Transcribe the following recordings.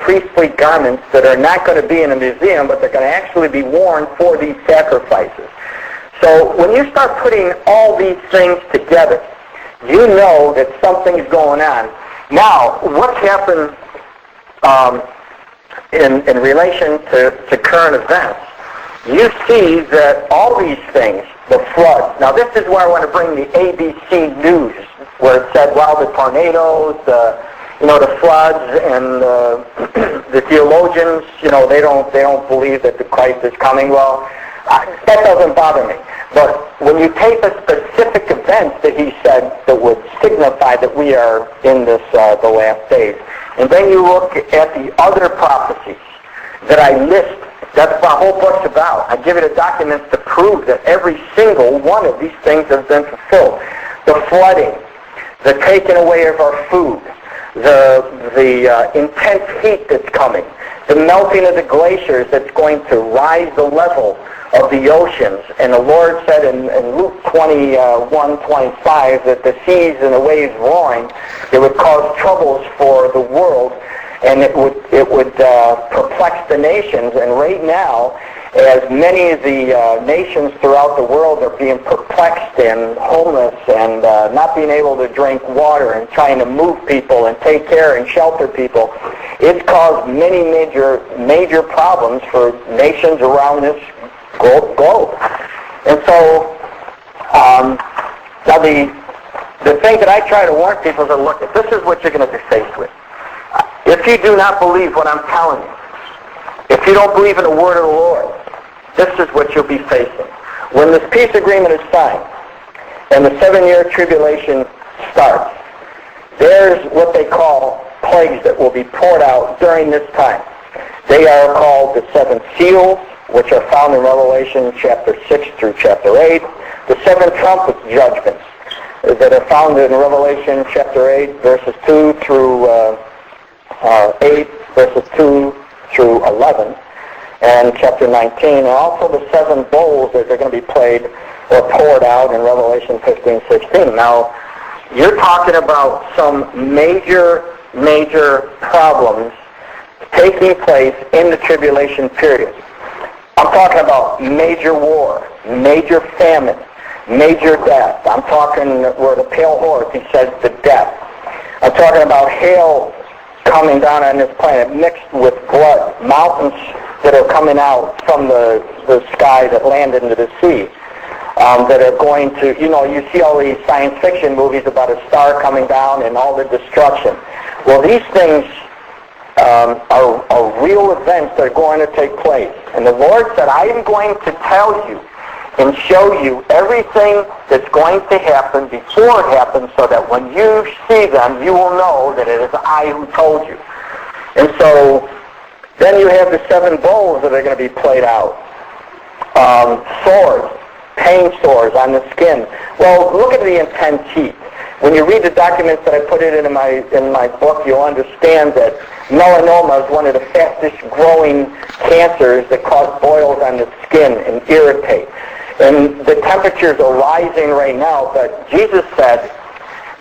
priestly garments that are not going to be in a museum, but they're going to actually be worn for these sacrifices. So when you start putting all these things together, you know that something's going on. Now, what's happened in relation to current events, you see that all these things, the flood. Now, this is where I want to bring the ABC News, where it said, well, the tornadoes, the floods, and the theologians, they don't believe that the Christ is coming. Well, that doesn't bother me. But when you take the specific events that he said that would signify that we are in this the last days, and then you look at the other prophecies that I list, that's what the whole book's about. I give you the documents to prove that every single one of these things has been fulfilled. The flooding, the taking away of our food, the intense heat that's coming, the melting of the glaciers that's going to rise the level of the oceans. And the Lord said in Luke 21:25 that the seas and the waves roaring, it would cause troubles for the world, and it would perplex the nations. And right now, as many of the nations throughout the world are being perplexed and homeless and not being able to drink water and trying to move people and take care and shelter people, it's caused many major problems for nations around this globe. And so, now the thing that I try to warn people is, look, this is what you're going to be faced with. If you do not believe what I'm telling you, if you don't believe in the word of the Lord, this is what you'll be facing. When this peace agreement is signed and the 7-year tribulation starts, there's what they call plagues that will be poured out during this time. They are called the 7 seals, which are found in Revelation chapter 6 through chapter 8. The 7 trumpet judgments that are found in Revelation chapter 8, verses 2 through 8, verses 2 through 11, and chapter 19, and also the 7 bowls that are going to be played or poured out in Revelation 15:16. Now, you're talking about some major problems taking place in the tribulation period. I'm talking about major war, major famine, major death. I'm talking where the pale horse, he says, the death. I'm talking about hail coming down on this planet mixed with blood, mountains that are coming out from the sky that land into the sea, that are going to, you see all these science fiction movies about a star coming down and all the destruction. Well, these things are real events that are going to take place. And the Lord said, I am going to tell you and show you everything that's going to happen before it happens, so that when you see them, you will know that it is I who told you. And so then you have the 7 bowls that are going to be played out. Sores, pain sores on the skin. Well, look at the intense heat. When you read the documents that I put in my book, you'll understand that melanoma is one of the fastest growing cancers that cause boils on the skin and irritate. And the temperatures are rising right now, but Jesus said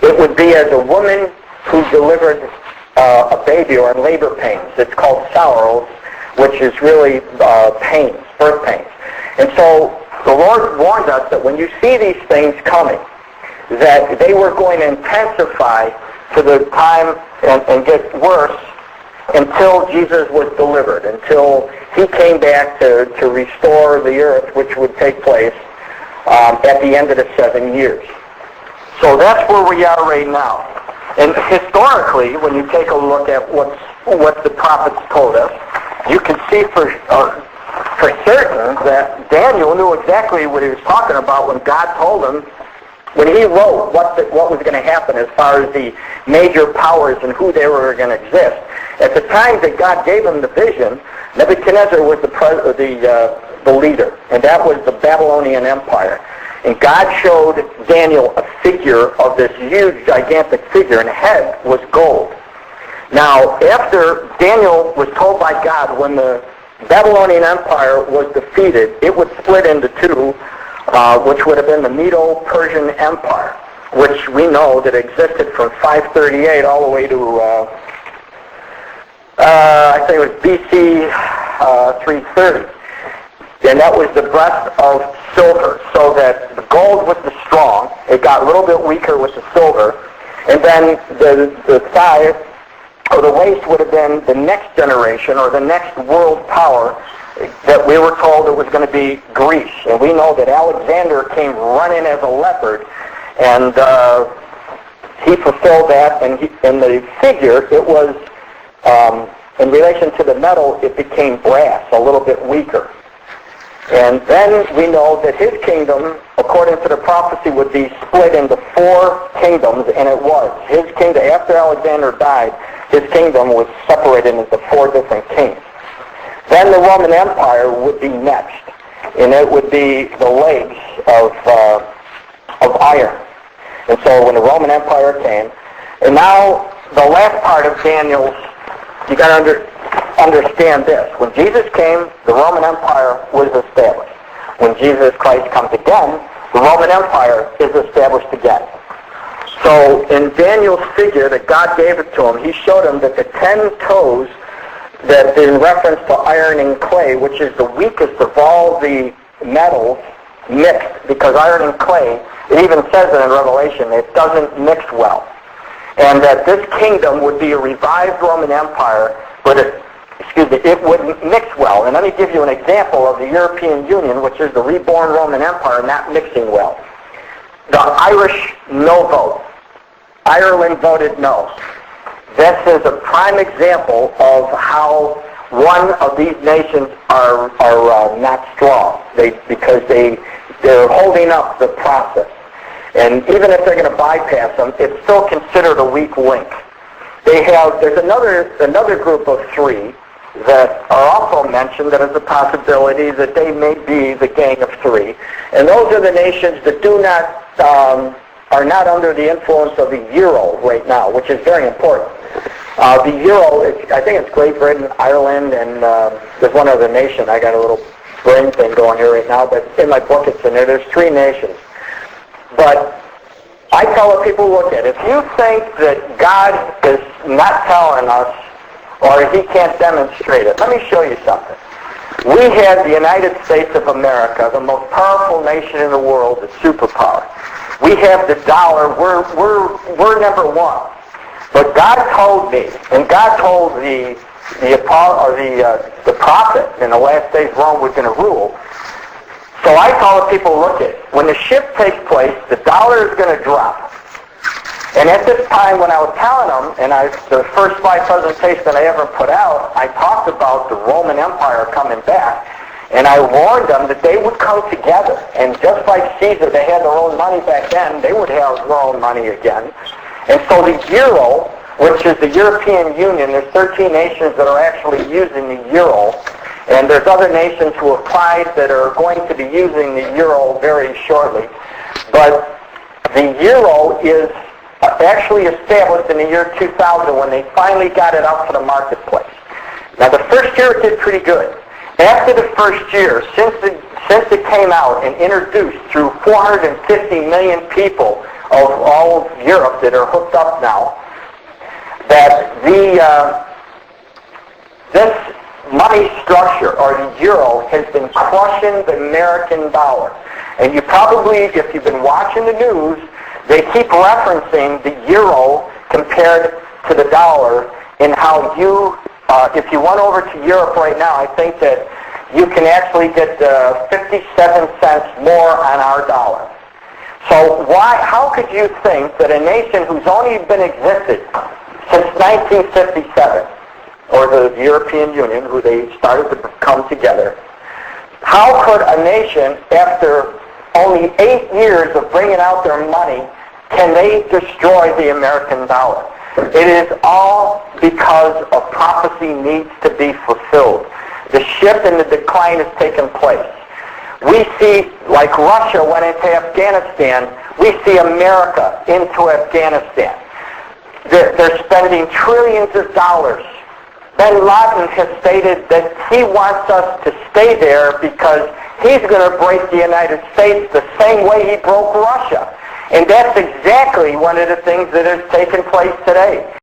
it would be as a woman who delivered a baby or in labor pains. It's called sorrows, which is really pains, birth pains. And so the Lord warned us that when you see these things coming, that they were going to intensify to the time and get worse until Jesus was delivered, until he came back to restore the earth, which would take place at the end of the 7 years. So that's where we are right now. And historically, when you take a look at what the prophets told us, you can see for certain that Daniel knew exactly what he was talking about when God told him, when he wrote what was going to happen as far as the major powers and who they were going to exist. At the time that God gave him the vision, Nebuchadnezzar was the leader, and that was the Babylonian Empire. And God showed Daniel a figure of this huge, gigantic figure, and the head was gold. Now, after Daniel was told by God when the Babylonian Empire was defeated, it would split into two, which would have been the Medo-Persian Empire, which we know that existed from 538 all the way to, I I think it was BC 330. And that was the breath of silver, so that the gold was the strong. It got a little bit weaker with the silver. And then the thigh, or the waist, would have been the next generation, or the next world power, that we were told it was going to be Greece. And we know that Alexander came running as a leopard, and he fulfilled that. And in the figure, it was, in relation to the metal, it became brass, a little bit weaker. And then we know that his kingdom, according to the prophecy, would be split into 4 kingdoms, and it was. His kingdom, after Alexander died, his kingdom was separated into 4 different kings. Then the Roman Empire would be next, and it would be the legs of iron. And so when the Roman Empire came, and now the last part of Daniel's, you got to understand this. When Jesus came, the Roman Empire was established. When Jesus Christ comes again, the Roman Empire is established again. So in Daniel's figure that God gave it to him, he showed him that the 10 toes, that in reference to iron and clay, which is the weakest of all the metals mixed, because iron and clay, it even says it in Revelation, it doesn't mix well. And that this kingdom would be a revived Roman Empire, but it wouldn't mix well. And let me give you an example of the European Union, which is the reborn Roman Empire, not mixing well. The Irish no vote. Ireland voted no. This is a prime example of how one of these nations are not strong, because they're holding up the process. And even if they're going to bypass them, it's still considered a weak link. There's another group of 3 that are also mentioned that is a possibility that they may be the gang of 3. And those are the nations that are not under the influence of the euro right now, which is very important. The euro, I think it's Great Britain, Ireland, and there's one other nation. I got a little brain thing going here right now, but in my book it's in there. There's 3 nations. But I tell the people, look at it. If you think that God is not telling us, or he can't demonstrate it, let me show you something. We have the United States of America, the most powerful nation in the world, the superpower. We have the dollar. We're number 1. But God told me, and God told the prophet in the last days Rome was going to rule. So I tell the people, look at it. When the shift takes place, the dollar is going to drop. And at this time, when I was telling them, and the first slide presentation that I ever put out, I talked about the Roman Empire coming back. And I warned them that they would come together. And just like Caesar, they had their own money back then, they would have their own money again. And so the euro, which is the European Union, there's 13 nations that are actually using the euro. And there's other nations who applied that are going to be using the euro very shortly. But the euro is actually established in the year 2000 when they finally got it out to the marketplace. Now the first year it did pretty good. After the first year, since it came out and introduced through 450 million people of all of Europe that are hooked up now, that this money structure, or the euro, has been crushing the American dollar. And you probably, if you've been watching the news, they keep referencing the euro compared to the dollar, and how if you went over to Europe right now, I think that you can actually get 57 cents more on our dollar. So how could you think that a nation who's only been existed since 1957, or the European Union, who they started to come together, how could a nation, after only 8 years of bringing out their money, can they destroy the American dollar? It is all because a prophecy needs to be fulfilled. The shift and the decline has taken place. We see, like Russia went into Afghanistan, we see America into Afghanistan. They're spending trillions of dollars. Ben Laden has stated that he wants us to stay there because he's going to break the United States the same way he broke Russia. And that's exactly one of the things that has taken place today.